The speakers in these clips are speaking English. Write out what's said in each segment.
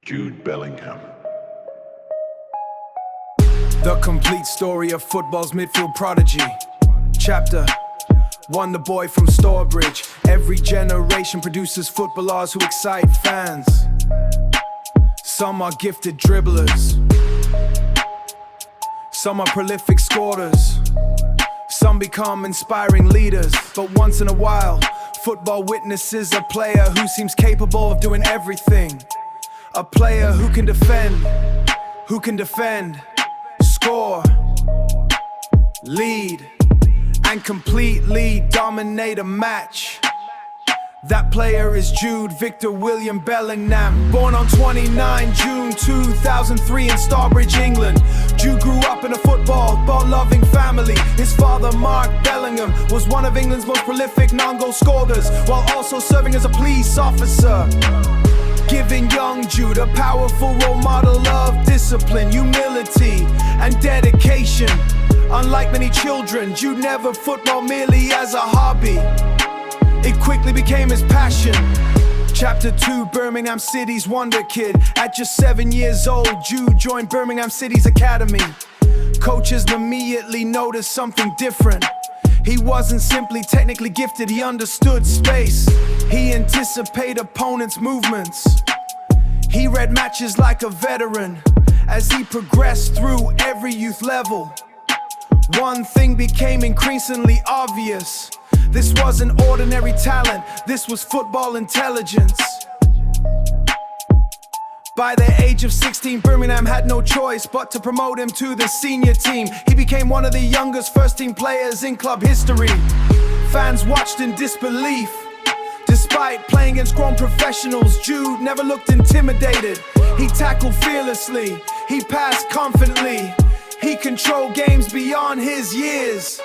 Jude Bellingham. The complete story of football's midfield prodigy. Chapter Wonder boy from Stourbridge. Every generation produces footballers who excite fans. Some are gifted dribblers, some are prolific scorers, some become inspiring leaders. But once in a while, football witnesses a player who seems capable of doing everything. A player who can defend, score, lead, and completely dominate a match. That player is Jude Victor William Bellingham. Born on 29 June 2003 in Stourbridge, England. Jude grew up in a ball-loving family. His father, Mark Bellingham, was one of England's most prolific non-goal scorers, while also serving as a police officer, giving young Jude a powerful role model of discipline, humility, and dedication. Unlike many children, Jude never footballed merely as a hobby. It quickly became his passion. Chapter 2, Birmingham City's Wonderkid. At just 7 years old, Jude joined Birmingham City's academy. Coaches immediately noticed something different. He wasn't simply technically gifted, he understood space. He anticipated opponents' movements. He read matches like a veteran. As he progressed through every youth level, one thing became increasingly obvious. This wasn't ordinary talent, this was football intelligence. By the age of 16, Birmingham had no choice but to promote him to the senior team. He became one of the youngest first-team players in club history. Fans watched in disbelief. Despite playing against grown professionals, Jude never looked intimidated. He tackled fearlessly, he passed confidently, he controlled games beyond his years.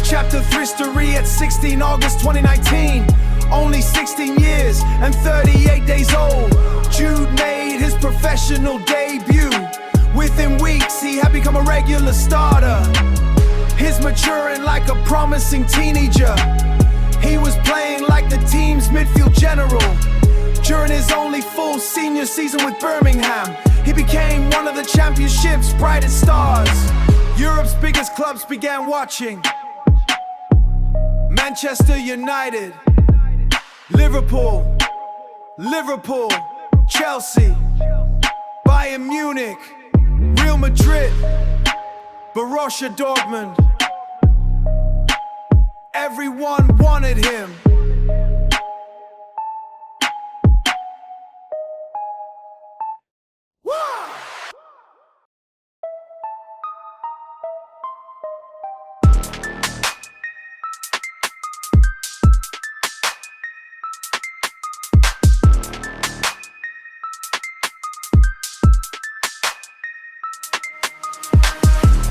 Chapter 3 history at 16 August 2019. Only 16 years and 38 days old, Jude made his professional debut. Within weeks, he had become a regular starter. He's maturing like a promising teenager. He was playing like the team's midfield general. During his only full senior season with Birmingham, he became one of the championship's brightest stars. Europe's biggest clubs began watching. Manchester United, Liverpool, Chelsea, Bayern Munich, Real Madrid, Borussia Dortmund. Everyone wanted him.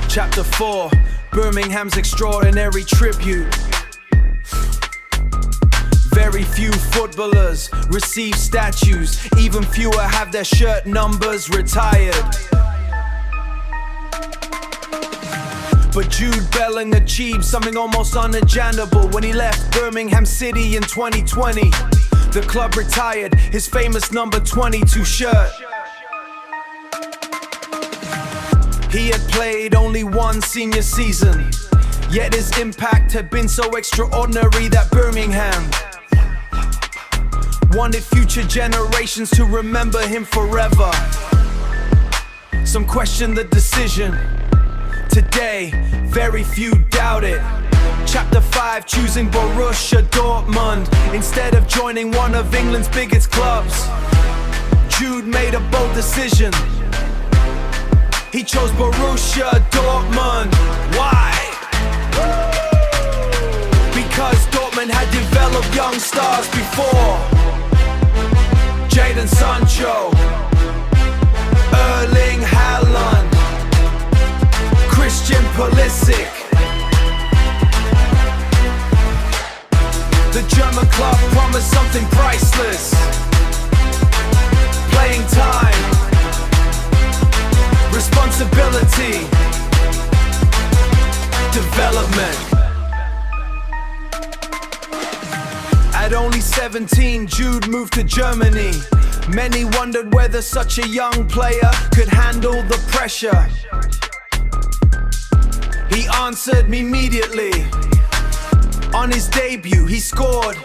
Chapter 4, Birmingham's extraordinary tribute. Very few footballers receive statues, even fewer have their shirt numbers retired. But Jude Bellingham achieved something almost unimaginable when he left Birmingham City in 2020. The club retired his famous number 22 shirt. He had played only one senior season, yet his impact had been so extraordinary that Birmingham wanted future generations to remember him forever. Some questioned the decision. Today, very few doubt it. Chapter 5, choosing Borussia Dortmund instead of joining one of England's biggest clubs. Jude made a bold decision. He chose Borussia Dortmund. Why? Because Dortmund had developed young stars before. Jadon Sancho, Erling Haaland, Christian Pulisic. The German club promised something priceless. Playing time, responsibility, development. At only 17, Jude moved to Germany. Many wondered whether such a young player could handle the pressure. He answered me immediately. On his debut, he scored.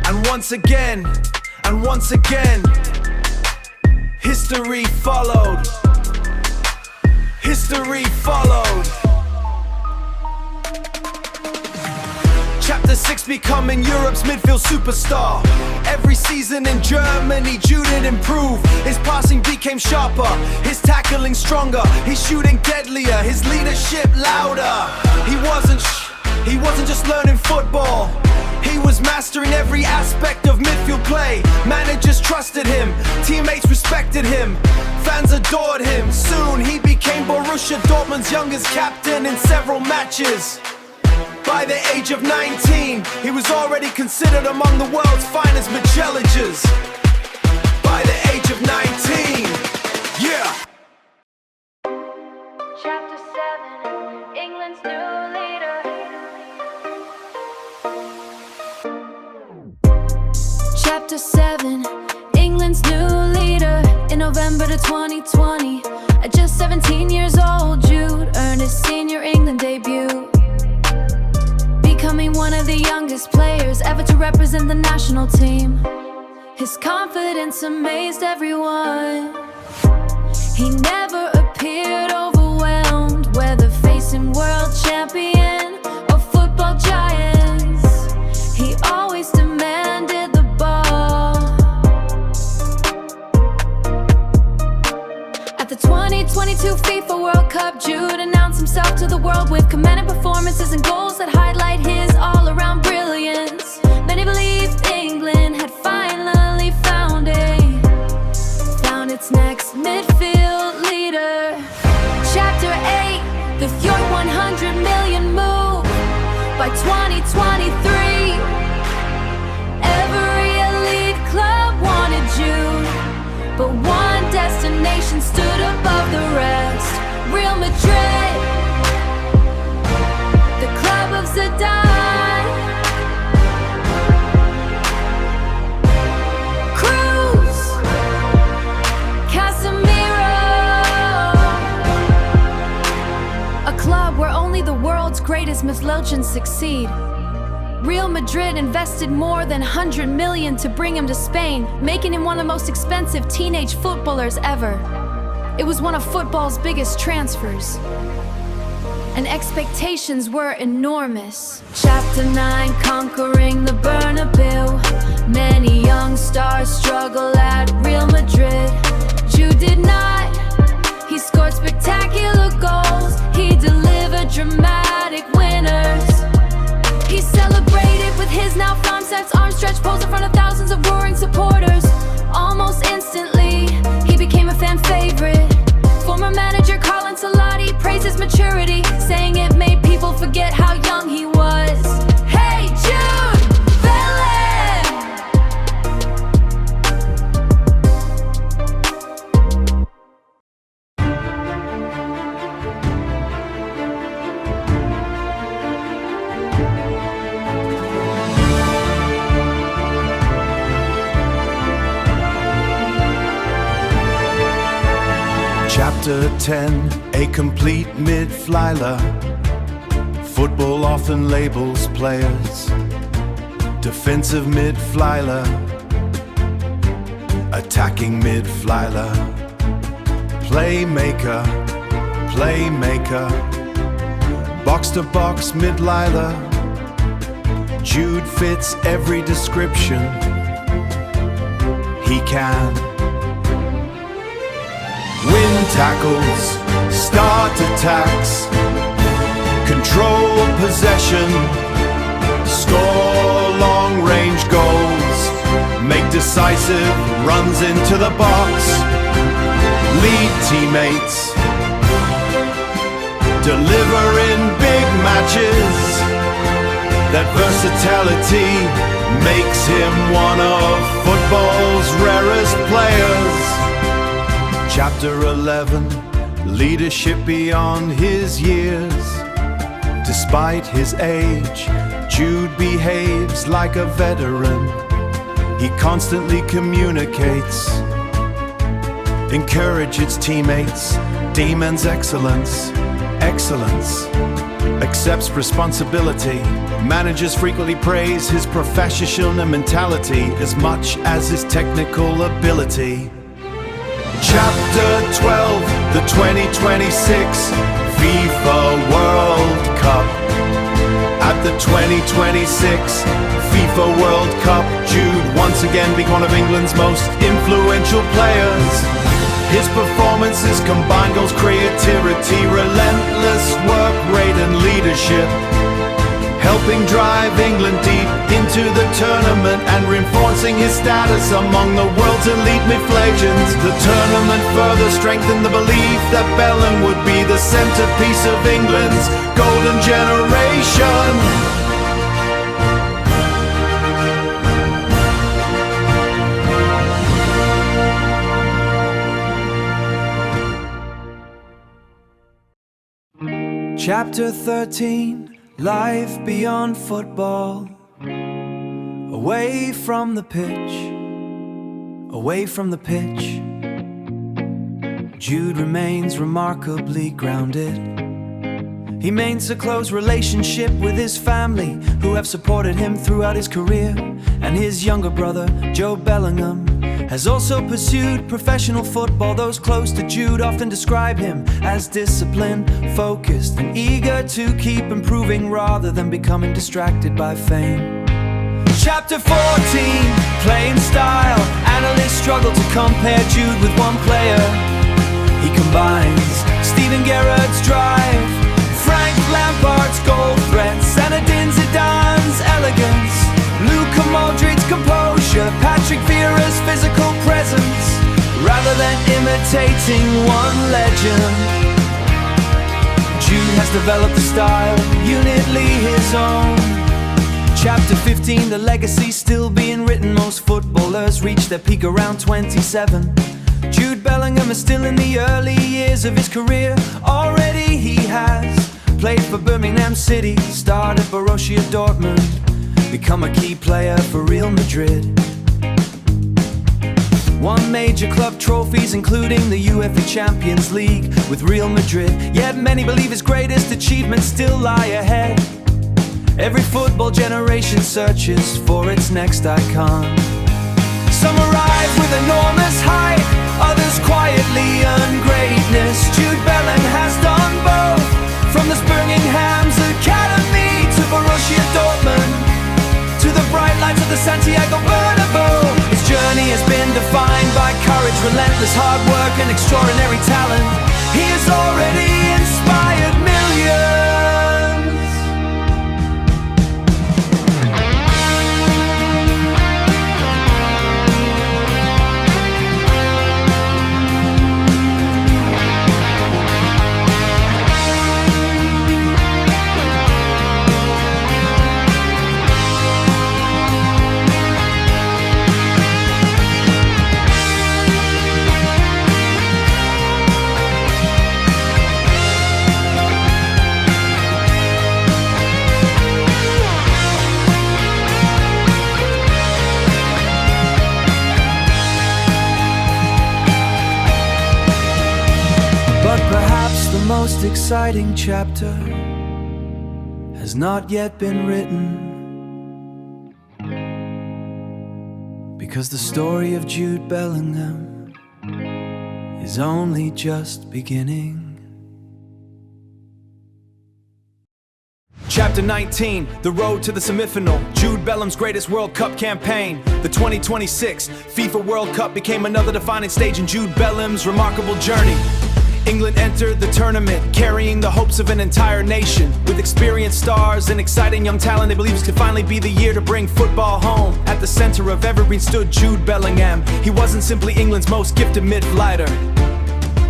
And once again, history followed. History followed. Chapter 6, becoming Europe's midfield superstar. Every season in Germany, Jude did improve. His passing became sharper, his tackling stronger, his shooting deadlier, his leadership louder. He wasn't just learning football, he was mastering every aspect of midfield play. Managers trusted him, teammates respected him, fans adored him. Soon he became Borussia Dortmund's youngest captain in several matches. By the age of 19, he was already considered among the world's finest midfielders. By the age of 19, yeah. Chapter 7, England's new leader. Chapter 7, England's new leader. In November to 2020, at just 17 years old, Jude earned his senior England debut, becoming one of the youngest players ever to represent the national team. His confidence amazed everyone. He never appeared overwhelmed, whether facing world champion or football giants. He always demanded the ball. At the 2022 FIFA World Cup, Jude announced himself to the world with commanding performances and goals that highlight his all-around brilliance. Many believed England had finally found its next midfield leader. Chapter 8, the Fjord 100 million move. By 2023, every elite club wanted Jude, but one destination stood above the rest: Real Madrid, the club of Zidane. Where only the world's greatest mythologians succeed. Real Madrid invested more than 100 million to bring him to Spain, making him one of the most expensive teenage footballers ever. It was one of football's biggest transfers, and expectations were enormous. Chapter 9, conquering the Bernabeu. Many young stars struggle at Real Madrid. Jude did not. He scored spectacular goals, he delivered dramatic winners. He celebrated with his now farm-sets, arms stretched, posed in front of thousands of roaring supporters. Almost instantly, he became a fan favorite. Former manager Carlo Ancelotti praised his maturity, saying it made people forget how young he was. Hey Jude Bellingham! Chapter 10, a complete midfielder. Football often labels players defensive midfielder, attacking midfielder, playmaker, box-to-box midfielder. Jude fits every description. He can win tackles, start attacks, control possession, score long-range goals, make decisive runs into the box, lead teammates, deliver in big matches. That versatility makes him one of football's rarest players. Chapter 11, leadership beyond his years. Despite his age, Jude behaves like a veteran. He constantly communicates, encourages teammates, demands excellence, accepts responsibility. Managers frequently praise his professional mentality as much as his technical ability. Chapter 12, the 2026 FIFA World Cup. At the 2026 FIFA World Cup, Jude once again became one of England's most influential players. His performances combine goals, creativity, relentless work rate and leadership, helping drive England deep into the tournament and reinforcing his status among the world's elite midfielders. The tournament further strengthened the belief that Bellingham would be the centerpiece of England's golden generation. Chapter 13, life beyond football. Away from the pitch, away from the pitch. Jude remains remarkably grounded. He maintains a close relationship with his family, who have supported him throughout his career. And his younger brother, Jude Bellingham, has also pursued professional football. Those close to Jude often describe him as disciplined, focused, and eager to keep improving rather than becoming distracted by fame. Chapter 14, playing style. Analysts struggle to compare Jude with one player. He combines Steven Gerrard's drive, Frank Lampard's goal threat, Zinedine Zidane's elegance, Luka Modric's composure, Patrick Vieira's physical presence. Rather than imitating one legend, Jude has developed a style uniquely his own. Chapter 15, the legacy still being written. Most footballers reach their peak around 27. Jude Bellingham is still in the early years of his career. Already he has played for Birmingham City, started Borussia Dortmund, become a key player for Real Madrid. Won major club trophies including the UEFA Champions League with Real Madrid. Yet many believe his greatest achievements still lie ahead. Every football generation searches for its next icon. Some arrive with enormous height, others quietly earn greatness. Jude Bellingham has done both, from the Birmingham's academy to Borussia Dortmund, to the bright lights of the Santiago Bernabeu. His journey has been defined by courage, relentless hard work, and extraordinary talent. He has already inspired millions. But perhaps the most exciting chapter has not yet been written, because the story of Jude Bellingham is only just beginning. Chapter 19, the road to the semi-final. Jude Bellingham's greatest World Cup campaign. The 2026 FIFA World Cup became another defining stage in Jude Bellingham's remarkable journey. England entered the tournament, carrying the hopes of an entire nation. With experienced stars and exciting young talent, they believed this could finally be the year to bring football home. At the center of evergreen stood Jude Bellingham. He wasn't simply England's most gifted midfielder.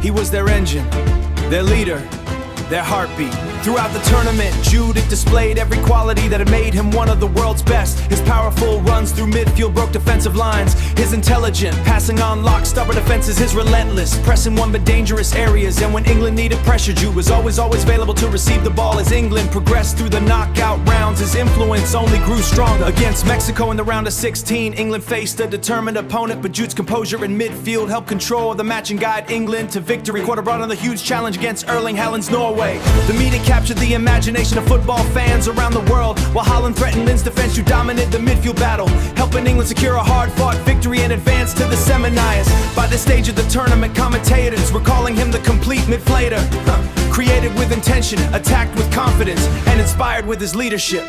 He was their engine, their leader, their heartbeat. Throughout the tournament, Jude had displayed every quality that had made him one of the world's best. His powerful runs through midfield broke defensive lines. His intelligent passing on lock stubborn defenses. His relentless pressing one but dangerous areas. And when England needed pressure, Jude was always available to receive the ball. As England progressed through the knockout rounds, his influence only grew stronger. Against Mexico in the round of 16, England faced a determined opponent, but Jude's composure in midfield helped control the match and guide England to victory. Quarter brought on the huge challenge against Erling Haaland's Norway. The meeting captured the imagination of football fans around the world. While Haaland threatened Lin's defense, Jude dominated the midfield battle, helping England secure a hard-fought victory and advance to the semis. By this stage of the tournament, commentators were calling him the complete midfielder. Created with intention, attacked with confidence, and inspired with his leadership.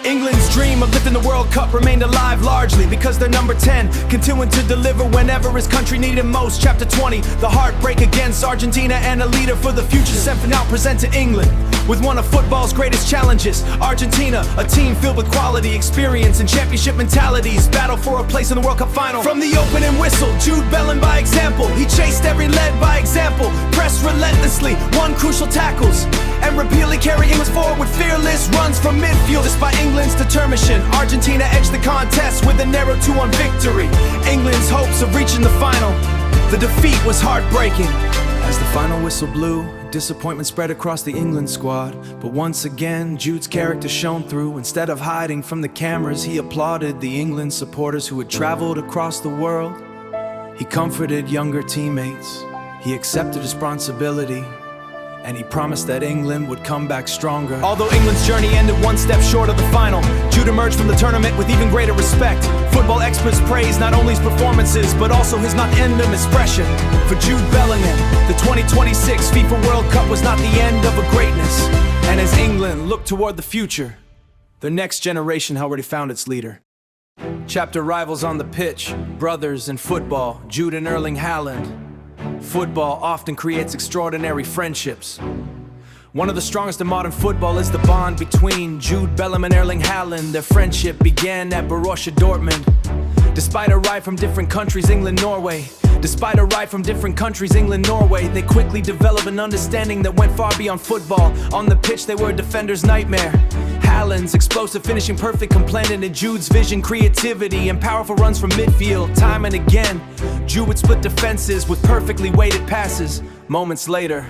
England's dream of lifting the World Cup remained alive largely because they're number 10, continuing to deliver whenever his country needed him most. Chapter 20, the heartbreak against Argentina, and a leader for the future sent for now present to England. With one of football's greatest challenges, Argentina, a team filled with quality, experience, and championship mentalities, battle for a place in the World Cup final. From the opening whistle, Jude Bellingham by example. He chased every lead by example, pressed relentlessly, won crucial tackles, and repeatedly carried England forward with fearless runs from midfield. Despite England's determination, Argentina edged the contest with a narrow 2-1 victory. England's hopes of reaching the final, the defeat was heartbreaking. As the final whistle blew, disappointment spread across the England squad. But once again, Jude's character shone through. Instead of hiding from the cameras, he applauded the England supporters who had traveled across the world. He comforted younger teammates, he accepted responsibility, and he promised that England would come back stronger. Although England's journey ended one step short of the final, Jude emerged from the tournament with even greater respect. Football experts praised not only his performances, but also his non-ending expression. For Jude Bellingham, the 2026 FIFA World Cup was not the end of a greatness. And as England looked toward the future, the next generation already found its leader. Chapter rivals on the pitch, brothers in football, Jude and Erling Haaland. Football often creates extraordinary friendships. One of the strongest in modern football is the bond between Jude Bellingham and Erling Haaland. Their friendship began at Borussia Dortmund. Despite a ride from different countries, England-Norway, they quickly developed an understanding that went far beyond football. On the pitch, they were a defender's nightmare. Haaland's explosive finishing perfect complemented in Jude's vision, creativity, and powerful runs from midfield. Time and again, Jude would split defenses with perfectly weighted passes. Moments later,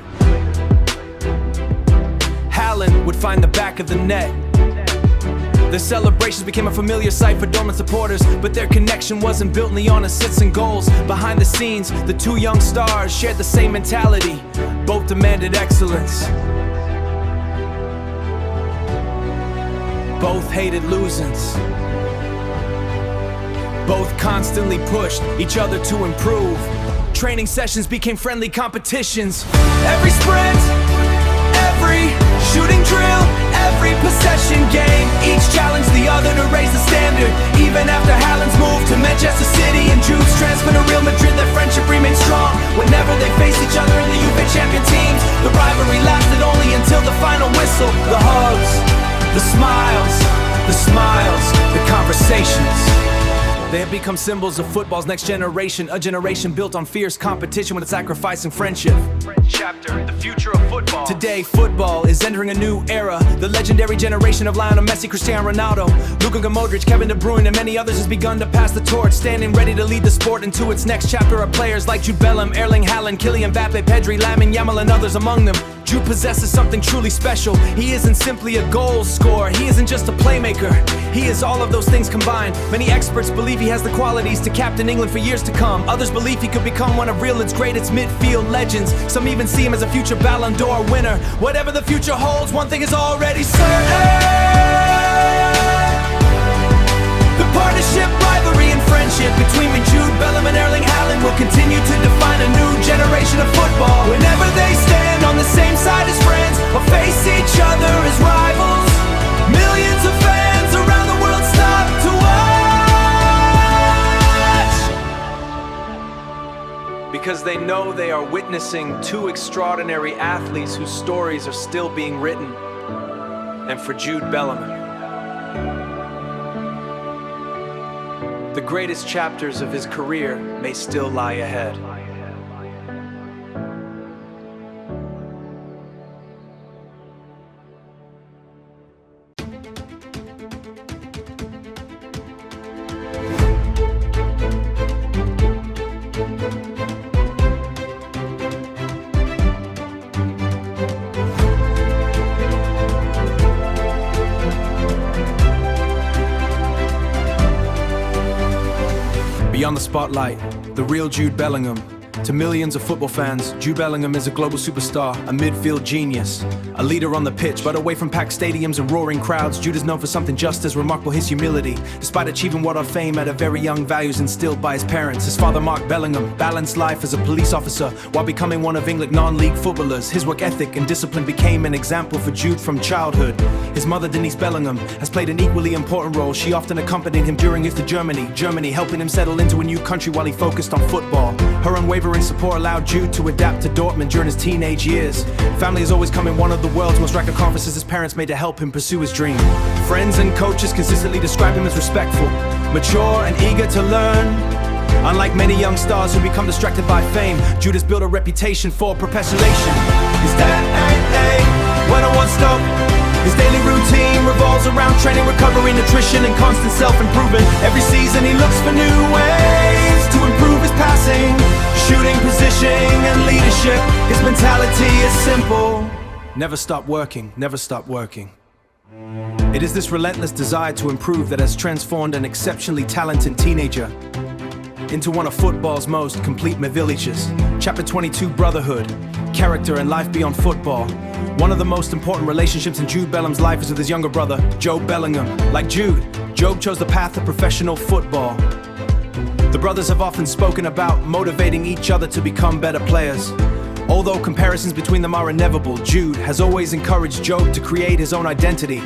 Haaland would find the back of the net. The celebrations became a familiar sight for Dortmund supporters, but their connection wasn't built only on assists and goals. Behind the scenes, the two young stars shared the same mentality. Both demanded excellence. Both hated losings. Both constantly pushed each other to improve. Training sessions became friendly competitions. Every sprint, every shooting drill, every possession game, each challenged the other to raise the standard. Even after Haaland's move to Manchester City and Jude's transfer to Real Madrid, their friendship remained strong. Whenever they faced each other in the UEFA champion teams, the rivalry lasted only until the final whistle. The hugs, the smiles, the conversations. They have become symbols of football's next generation, a generation built on fierce competition with a sacrifice and friendship. Chapter, the future of football. Today, football is entering a new era. The legendary generation of Lionel Messi, Cristiano Ronaldo, Luka Modric, Kevin De Bruyne, and many others has begun to pass the torch, standing ready to lead the sport into its next chapter of players like Jude Bellingham, Erling Haaland, Kylian Mbappe, Pedri, Lamine Yamal, and others among them. Jude possesses something truly special. He isn't simply a goal scorer, he isn't just a playmaker. He is all of those things combined. Many experts believe he has the qualities to captain England for years to come. Others believe he could become one of Real's greatest midfield legends. Some even see him as a future Ballon d'Or winner. Whatever the future holds, one thing is already certain. The partnership, rivalry, and friendship between Jude Bellingham and Erling Haaland will continue to define a new generation of football. Whenever they stand on the same side as friends or face each other as rivals, millions of fans around the world stop to watch, because they know they are witnessing two extraordinary athletes whose stories are still being written. And for Jude Bellingham, the greatest chapters of his career may still lie ahead. Beyond the spotlight, the real Jude Bellingham. To millions of football fans, Jude Bellingham is a global superstar, a midfield genius, a leader on the pitch. But away from packed stadiums and roaring crowds, Jude is known for something just as remarkable: his humility. Despite achieving world of fame at a very young, values instilled by his parents. His father, Mark Bellingham, balanced life as a police officer while becoming one of England's non-league footballers. His work ethic and discipline became an example for Jude from childhood. His mother, Denise Bellingham, has played an equally important role. She often accompanied him during his to Germany, helping him settle into a new country while he focused on football. Her unwavering support allowed Jude to adapt to Dortmund during his teenage years. Family has always come in one of the world's most racket conferences his parents made to help him pursue his dream. Friends and coaches consistently describe him as respectful, mature and eager to learn. Unlike many young stars who become distracted by fame, Jude has built a reputation for procrastination. His dad, when I want stop. His daily routine revolves around training, recovery, nutrition, and constant self-improvement. Every season he looks for new ways to improve his passing, shooting, positioning, and leadership. His mentality is simple: never stop working, never stop working. It is this relentless desire to improve that has transformed an exceptionally talented teenager into one of football's most complete midfielders. Chapter 22, brotherhood, character, and life beyond football. One of the most important relationships in Jude Bellingham's life is with his younger brother, Jobe Bellingham. Like Jude, Jobe chose the path of professional football. The brothers have often spoken about motivating each other to become better players. Although comparisons between them are inevitable, Jude has always encouraged Jobe to create his own identity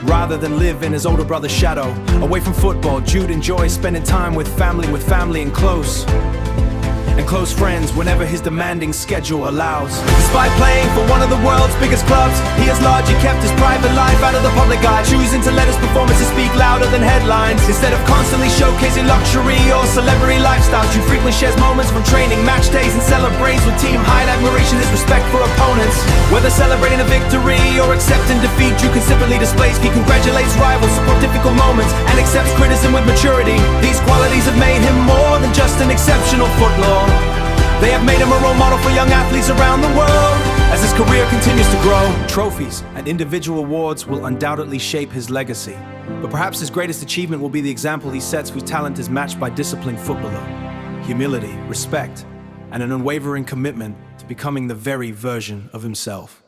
rather than live in his older brother's shadow. Away from football, Jude enjoys spending time with family and close friends whenever his demanding schedule allows. Despite playing for one of the world's biggest clubs, he has largely kept his private life out of the public eye, choosing to let his performances speak louder than headlines. Instead of constantly showcasing luxury or celebrity lifestyles, Jude frequently shares moments from training, match days, and celebrates with team high admiration his respect for opponents. Whether celebrating a victory or accepting defeat, Jude consistently displays he congratulates rivals, support difficult moments, and accepts criticism with maturity. These qualities have made him more than just an exceptional footballer. They have made him a role model for young athletes around the world as his career continues to grow. Trophies and individual awards will undoubtedly shape his legacy, but perhaps his greatest achievement will be the example he sets whose talent is matched by disciplined footballer, humility, respect, and an unwavering commitment to becoming the very version of himself.